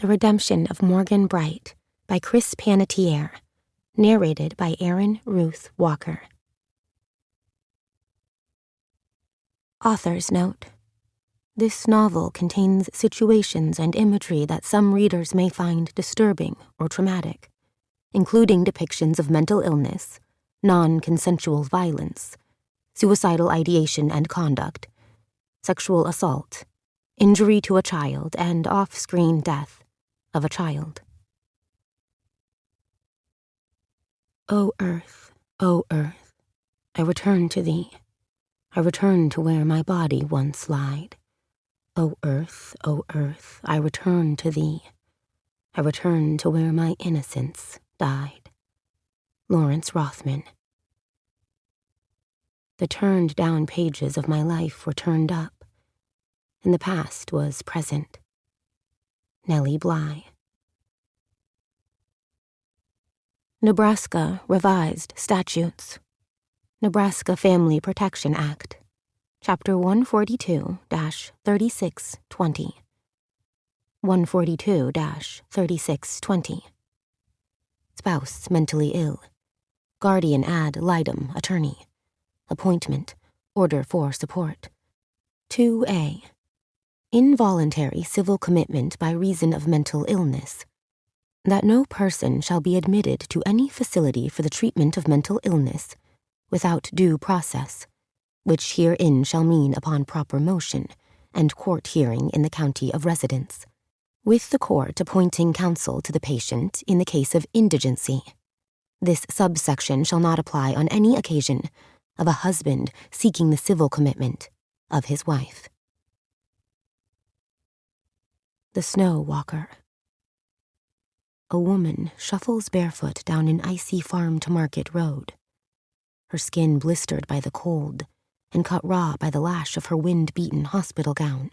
The Redemption of Morgan Bright by Chris Panatier, narrated by Erin Ruth Walker. Author's note: this novel contains situations and imagery that some readers may find disturbing or traumatic, including depictions of mental illness, non-consensual violence, suicidal ideation and conduct, sexual assault, injury to a child, and off-screen death of a child. O earth, I return to thee. I return to where my body once lied. O earth, I return to thee. I return to where my innocence died. Lawrence Rothman. The turned-down pages of my life were turned up, and the past was present. Nellie Bly. Nebraska Revised Statutes. Nebraska Family Protection Act. Chapter 142-3620. 142-3620. Spouse mentally ill. Guardian ad litem attorney. Appointment. Order for support. 2A. Involuntary civil commitment by reason of mental illness. That no person shall be admitted to any facility for the treatment of mental illness without due process, which herein shall mean upon proper motion and court hearing in the county of residence, with the court appointing counsel to the patient in the case of indigency. This subsection shall not apply on any occasion of a husband seeking the civil commitment of his wife. The Snow Walker. A woman shuffles barefoot down an icy farm-to-market road, her skin blistered by the cold and cut raw by the lash of her wind-beaten hospital gown.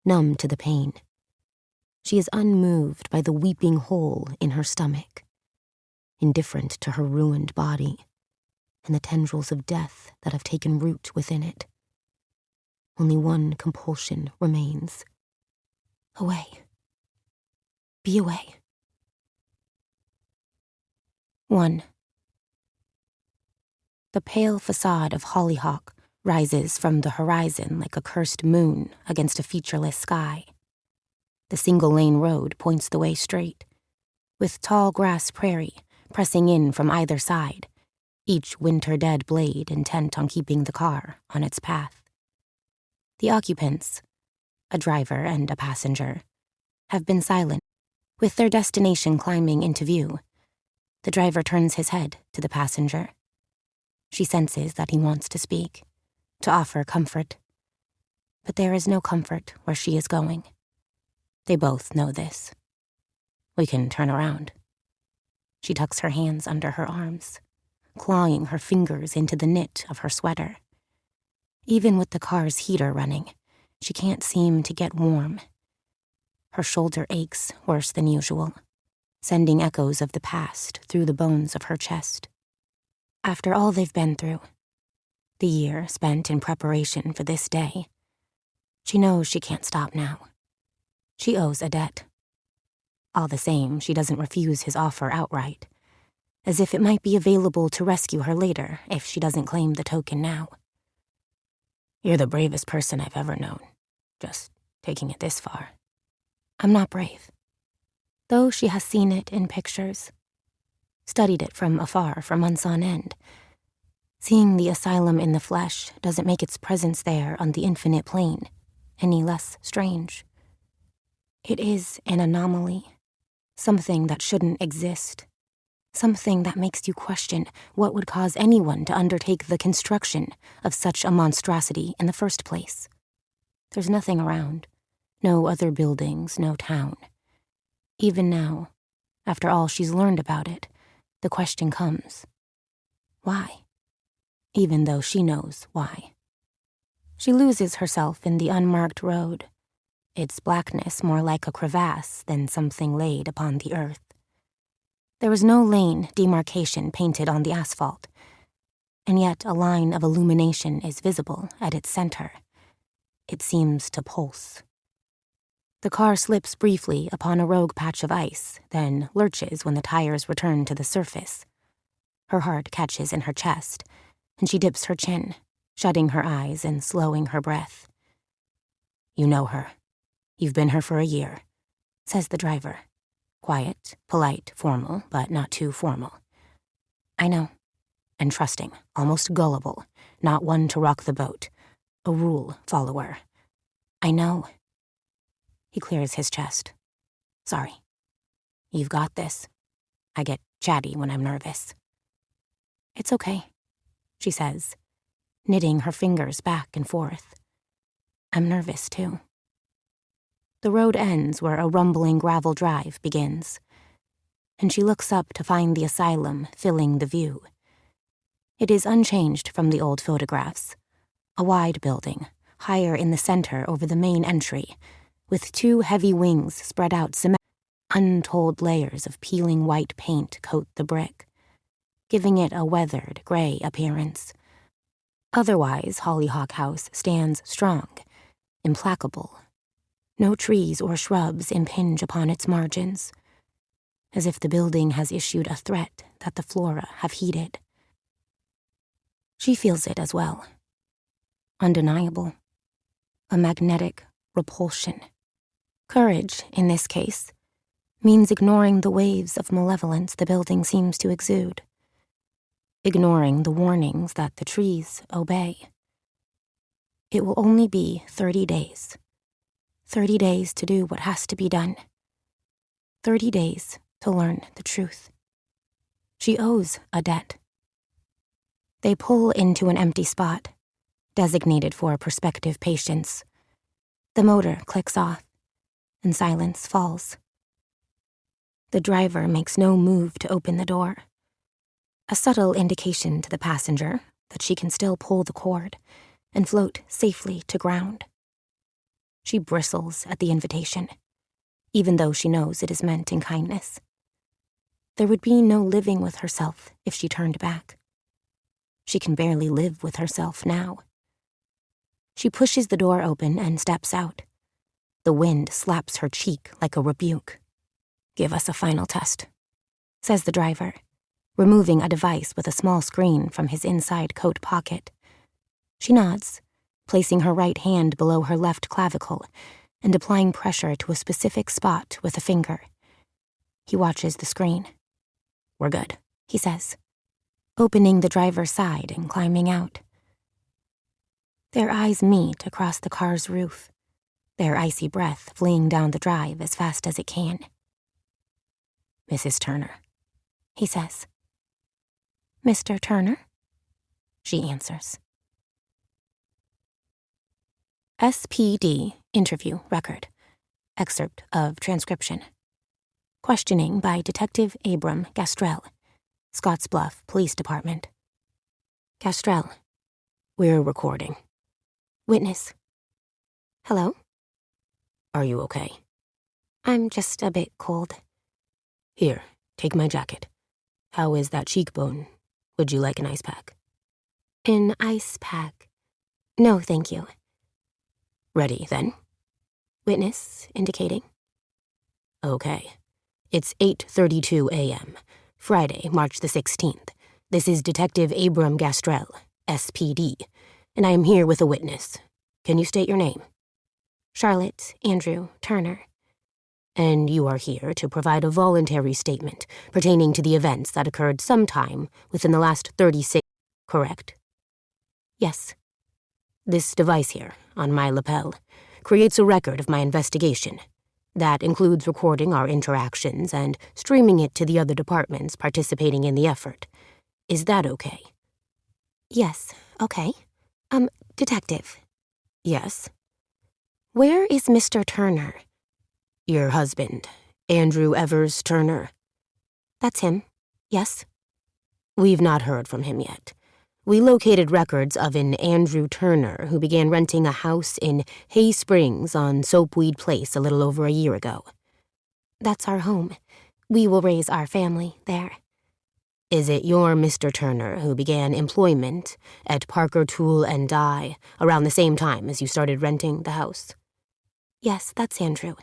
Numb to the pain, she is unmoved by the weeping hole in her stomach, indifferent to her ruined body and the tendrils of death that have taken root within it. Only one compulsion remains. Away. Be away. 1. The pale facade of Hollyhock rises from the horizon like a cursed moon against a featureless sky. The single-lane road points the way straight, with tall grass prairie pressing in from either side, each winter-dead blade intent on keeping the car on its path. The occupants, a driver and a passenger, have been silent, with their destination climbing into view. The driver turns his head to the passenger. She senses that he wants to speak, to offer comfort. But there is no comfort where she is going. They both know this. We can turn around. She tucks her hands under her arms, clawing her fingers into the knit of her sweater. Even with the car's heater running, she can't seem to get warm. Her shoulder aches worse than usual, sending echoes of the past through the bones of her chest. After all they've been through, the year spent in preparation for this day, she knows she can't stop now. She owes a debt. All the same, she doesn't refuse his offer outright, as if it might be available to rescue her later if she doesn't claim the token now. You're the bravest person I've ever known, just taking it this far. I'm not brave, though she has seen it in pictures, studied it from afar for months on end. Seeing the asylum in the flesh doesn't make its presence there on the infinite plane any less strange. It is an anomaly, something that shouldn't exist, something that makes you question what would cause anyone to undertake the construction of such a monstrosity in the first place. There's nothing around, no other buildings, no town. Even now, after all she's learned about it, the question comes, why? Even though she knows why. She loses herself in the unmarked road, its blackness more like a crevasse than something laid upon the earth. There is no lane demarcation painted on the asphalt, and yet a line of illumination is visible at its center. It seems to pulse. The car slips briefly upon a rogue patch of ice, then lurches when the tires return to the surface. Her heart catches in her chest, and she dips her chin, shutting her eyes and slowing her breath. "You know her. You've been here for a year," says the driver. Quiet, polite, formal, but not too formal. "I know." And trusting, almost gullible, not one to rock the boat. A rule follower. "I know." He clears his chest. "Sorry. You've got this. I get chatty when I'm nervous." "It's okay," she says, knitting her fingers back and forth. "I'm nervous, too." The road ends where a rumbling gravel drive begins, and she looks up to find the asylum filling the view. It is unchanged from the old photographs, a wide building, higher in the center over the main entry, with two heavy wings spread out untold layers of peeling white paint coat the brick, giving it a weathered, gray appearance. Otherwise, Hollyhock House stands strong, implacable. No trees or shrubs impinge upon its margins, as if the building has issued a threat that the flora have heeded. She feels it as well. Undeniable. A magnetic repulsion. Courage, in this case, means ignoring the waves of malevolence the building seems to exude. Ignoring the warnings that the trees obey. It will only be 30 days. 30 days to do what has to be done. 30 days to learn the truth. She owes a debt. They pull into an empty spot, designated for prospective patients. The motor clicks off, and silence falls. The driver makes no move to open the door, a subtle indication to the passenger that she can still pull the cord and float safely to ground. She bristles at the invitation, even though she knows it is meant in kindness. There would be no living with herself if she turned back. She can barely live with herself now. She pushes the door open and steps out. The wind slaps her cheek like a rebuke. "Give us a final test," says the driver, removing a device with a small screen from his inside coat pocket. She nods, placing her right hand below her left clavicle and applying pressure to a specific spot with a finger. He watches the screen. "We're good," he says, opening the driver's side and climbing out. Their eyes meet across the car's roof, their icy breath fleeing down the drive as fast as it can. "Mrs. Turner," he says. "Mr. Turner?" she answers. SPD interview record. Excerpt of transcription. Questioning by Detective Abram Gastrell, Scottsbluff Police Department. Gastrell. "We're recording." Witness. "Hello? Are you okay? I'm just a bit cold." "Here, take my jacket. How is that cheekbone? Would you like an ice pack?" "An ice pack? No, thank you." "Ready, then?" Witness, indicating. Okay. It's 8:32 a.m., Friday, March the 16th. This is Detective Abram Gastrell, SPD, and I am here with a witness. Can you state your name?" Charlotte Andrew Turner. "And you are here to provide a voluntary statement pertaining to the events that occurred sometime within the last 36, correct?" Yes. "This device here, on my lapel, creates a record of my investigation. That includes recording our interactions and streaming it to the other departments participating in the effort. Is that okay?" Yes, okay. Detective. "Yes?" "Where is Mr. Turner?" "Your husband, Andrew Evers Turner." "That's him. Yes." "We've not heard from him yet. We located records of an Andrew Turner who began renting a house in Hay Springs on Soapweed Place a little over a year ago." "That's our home. We will raise our family there." "Is it your Mr. Turner who began employment at Parker Tool and Die around the same time as you started renting the house?" "Yes, that's Andrew.